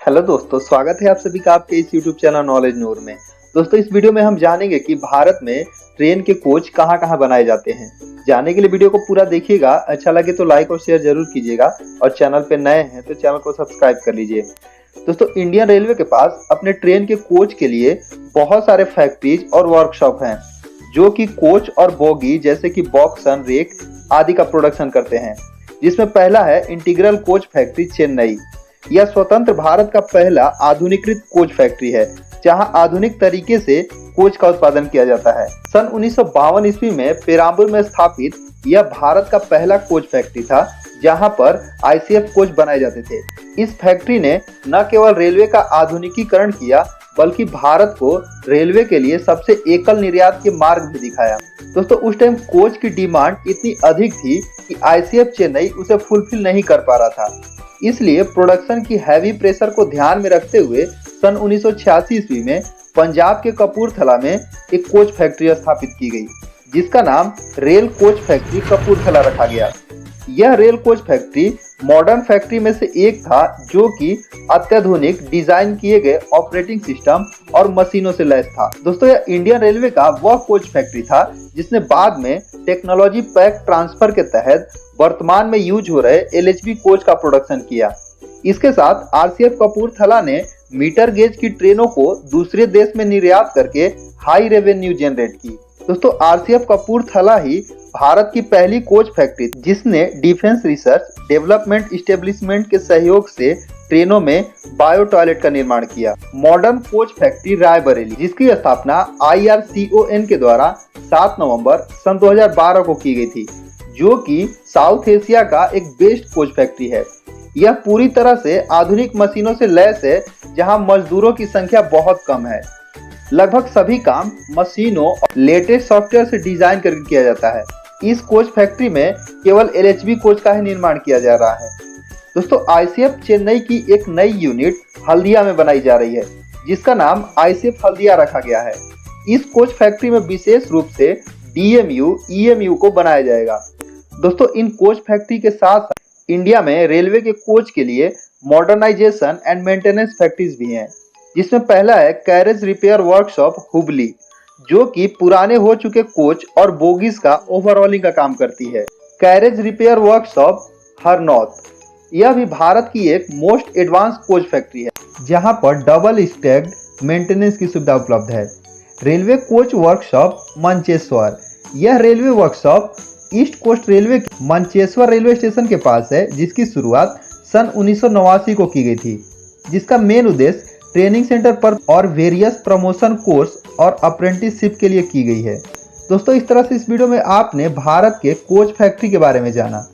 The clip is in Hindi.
हेलो दोस्तों, स्वागत है आप सभी का आपके इस YouTube चैनल नॉलेज नूर में। दोस्तों, इस वीडियो में हम जानेंगे कि भारत में ट्रेन के कोच कहां-कहां बनाए जाते हैं। जानने के लिए वीडियो को पूरा देखिएगा। अच्छा लगे तो लाइक और शेयर जरूर कीजिएगा और चैनल पे नए हैं तो चैनल को सब्सक्राइब कर लीजिए। दोस्तों, इंडियन रेलवे के पास अपने ट्रेन के कोच के लिए बहुत सारे फैक्ट्रीज और वर्कशॉप हैं जो कि कोच और बोगी जैसे कि बॉक्सन, रेक आदि का प्रोडक्शन करते हैं। जिसमें पहला है इंटीग्रल कोच फैक्ट्री चेन्नई। यह स्वतंत्र भारत का पहला आधुनिकृत कोच फैक्ट्री है जहां आधुनिक तरीके से कोच का उत्पादन किया जाता है। सन 1952 ईस्वी में पेराम्बूर में स्थापित यह भारत का पहला कोच फैक्ट्री था जहां पर ICF कोच बनाए जाते थे। इस फैक्ट्री ने न केवल रेलवे का आधुनिकीकरण किया बल्कि भारत को रेलवे के लिए सबसे एकल निर्यात के मार्ग भी दिखाया। दोस्तों, उस टाइम कोच की डिमांड इतनी अधिक थी कि ICF चेन्नई उसे फुलफिल नहीं कर पा रहा था। इसलिए प्रोडक्शन की हैवी प्रेशर को ध्यान में रखते हुए सन 1986 ईस्वी में पंजाब के कपूरथला में एक कोच फैक्ट्री स्थापित की गई जिसका नाम रेल कोच फैक्ट्री कपूरथला रखा गया। यह rail coach factory modern factory में से एक था जो कि अत्याधुनिक डिजाइन किए गए ऑपरेटिंग सिस्टम और मशीनों से लैस था। दोस्तों, यह इंडियन रेलवे का वह कोच फैक्ट्री था जिसने बाद में टेक्नोलॉजी पैक ट्रांसफर के तहत वर्तमान में यूज हो रहे LHB कोच का प्रोडक्शन किया। इसके साथ RCF कपूरथला ने मीटर गेज की ट्रेनों को दूसरे देश में निर्यात करके हाई रेवेन्यू जनरेट की। दोस्तों, RCF कपूरथला ही भारत की पहली कोच फैक्ट्री जिसने डिफेंस रिसर्च डेवलपमेंट इस्टेब्लिशमेंट के सहयोग से ट्रेनों में बायो टॉयलेट का निर्माण किया। मॉडर्न कोच फैक्ट्री रायबरेली जिसकी स्थापना IRCON के द्वारा 7 नवंबर सन 2012 को की गई थी जो कि साउथ एशिया का एक बेस्ट कोच फैक्ट्री है। यह पूरी तरह से आधुनिक मशीनों से लैस है जहां मजदूरों की संख्या बहुत कम है। लगभग सभी काम मशीनों और लेटेस्ट सॉफ्टवेयर से डिजाइन करके किया जाता है। इस कोच फैक्ट्री में केवल LHB कोच का ही निर्माण किया जा रहा है। दोस्तों, ICF चेन्नई की एक नई यूनिट हल्दिया में बनाई जा रही है जिसका नाम ICF हल्दिया रखा गया है। इस कोच फैक्ट्री में विशेष रूप से DMU, EMU को बनाया जाएगा। दोस्तों, इन कोच फैक्ट्री के साथ इंडिया में रेलवे के कोच के लिए मॉडर्नाइजेशन एंड मेंटेनेंस फैक्ट्रीज भी हैं जिसमें पहला है कैरेज रिपेयर वर्कशॉप हुबली जो कि पुराने हो चुके कोच और बोगीज का ओवरऑलिंग का काम करती है। कैरेज रिपेयर वर्कशॉप हरनौत, यह भी भारत की एक मोस्ट एडवांस कोच फैक्ट्री है जहां पर डबल स्टैक्ड मेंटेनेंस की सुविधा उपलब्ध है। रेलवे कोच वर्कशॉप मंचेश्वर, यह railway workshop east coast railway के मंचेश्वर रेलवे स्टेशन के पास है जिसकी शुरुआत सन 1989 को की गई थी जिसका मेन उद्देश्य ट्रेनिंग सेंटर पर और वेरियस प्रमोशन कोर्स और अप्रेंटिसशिप के लिए की गई है। दोस्तों, इस तरह से इस वीडियो में आपने भारत के कोच फैक्ट्री के बारे में जाना।